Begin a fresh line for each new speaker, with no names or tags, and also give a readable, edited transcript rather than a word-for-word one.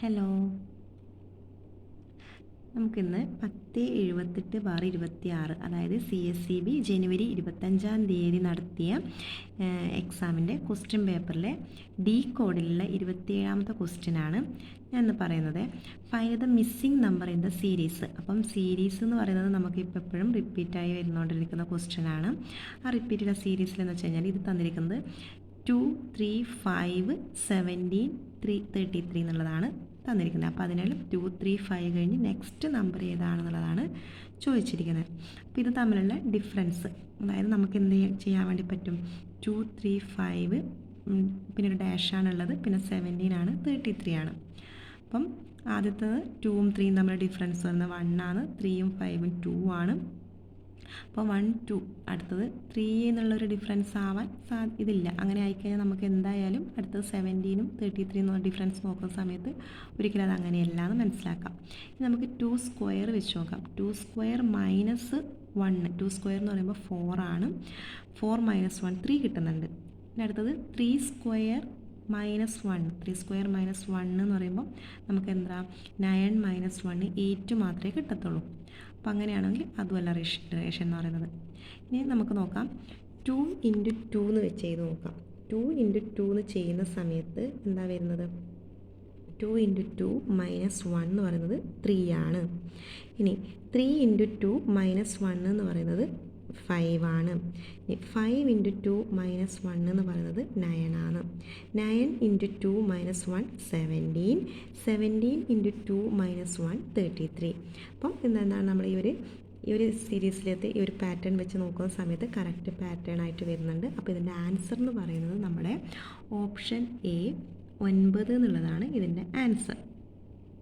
Hello, നമുക്കിന്ന് 10/78/26 അതായത് CSEB ജനുവരി 25 നടത്തിയ എക്സാമിൻ്റെ ക്വസ്റ്റ്യൻ പേപ്പറിലെ ഡി കോഡിലുള്ള 27ാമത്തെ ക്വസ്റ്റ്യനാണ് ഞാൻ ഇന്ന് പറയുന്നത്. Find the missing number in the series. അപ്പം സീരീസ് എന്ന് പറയുന്നത് നമുക്കിപ്പോൾ എപ്പോഴും റിപ്പീറ്റായി വരുന്നുകൊണ്ടിരിക്കുന്ന ക്വസ്റ്റ്യനാണ്. ആ റിപ്പീറ്റുള്ള സീരീസിൽ എന്ന് വെച്ച് കഴിഞ്ഞാൽ ഇത് തന്നിരിക്കുന്നത് 2, 3, 5, 17, 3, 33 എന്നുള്ളതാണ് തന്നിരിക്കുന്നത്. അപ്പോൾ അതിനാൽ 2, 3, 5 കഴിഞ്ഞ് നെക്സ്റ്റ് നമ്പർ ഏതാണെന്നുള്ളതാണ് ചോദിച്ചിരിക്കുന്നത്. അപ്പോൾ ഇത് തമ്മിലുള്ള ഡിഫറൻസ്, അതായത് നമുക്ക് എന്ത് ചെയ്യാൻ വേണ്ടി പറ്റും? 2, 3, 5 പിന്നെ ഒരു ഡാഷാണുള്ളത്, പിന്നെ 17 ആണ്, 33 ആണ്. അപ്പം ആദ്യത്തത് 2ഉം 3ഉം തമ്മിലുള്ള ഡിഫറൻസ് വരുന്നത് 1 ആണ്, 3ഉം 5ഉം 2 ആണ്. അപ്പോൾ 1, 2 അടുത്തത് 3 എന്നുള്ളൊരു ഡിഫറൻസ് ആവാൻ ഇതില്ല. അങ്ങനെ ആയിക്കഴിഞ്ഞാൽ നമുക്ക് എന്തായാലും അടുത്തത് 17ഉം 33 എന്നുള്ള ഡിഫറൻസ് നോക്കുന്ന സമയത്ത് ഒരിക്കലും അത് അങ്ങനെയല്ല എന്ന് മനസ്സിലാക്കാം. ഇനി നമുക്ക് 2 സ്ക്വയർ വെച്ച് നോക്കാം. 2 സ്ക്വയർ മൈനസ് 1, 2 സ്ക്വയർ എന്ന് പറയുമ്പോൾ 4 ആണ്. 4 മൈനസ് 1 3 കിട്ടുന്നുണ്ട്. പിന്നെ അടുത്തത് 3 സ്ക്വയർ മൈനസ് 1, 3 സ്ക്വയർ മൈനസ് 1 എന്ന് പറയുമ്പോൾ നമുക്ക് എന്താ 9 മൈനസ് 1 8 മാത്രമേ കിട്ടത്തുള്ളൂ. അപ്പോൾ അങ്ങനെയാണെങ്കിൽ അതുമല്ല റേഷൻ എന്ന് പറയുന്നത്. ഇനി നമുക്ക് നോക്കാം 2 × 2 എന്ന് വെച്ച് ചെയ്ത് നോക്കാം. 2 × 2 എന്ന് ചെയ്യുന്ന സമയത്ത് എന്താ വരുന്നത്? 2 × 2 മൈനസ് 1 എന്ന് പറയുന്നത് 3 ആണ്. ഇനി 3 × 2 മൈനസ് 1 എന്ന് പറയുന്നത് 5 ആണ്. 5 × 2 മൈനസ് 1 എന്ന് പറയുന്നത് 9 ആണ്. 9 × 2 മൈനസ് 1 17, 17 × 2 മൈനസ് 1 33. അപ്പം എന്താണ് നമ്മൾ ഈ ഒരു സീരീസിലത്തെ ഈ ഒരു പാറ്റേൺ വെച്ച് നോക്കുന്ന സമയത്ത് കറക്റ്റ് പാറ്റേൺ ആയിട്ട് വരുന്നുണ്ട്. അപ്പോൾ ഇതിൻ്റെ ആൻസർ എന്ന് പറയുന്നത് നമ്മുടെ ഓപ്ഷൻ എ 9 എന്നുള്ളതാണ് ഇതിൻ്റെ ആൻസർ.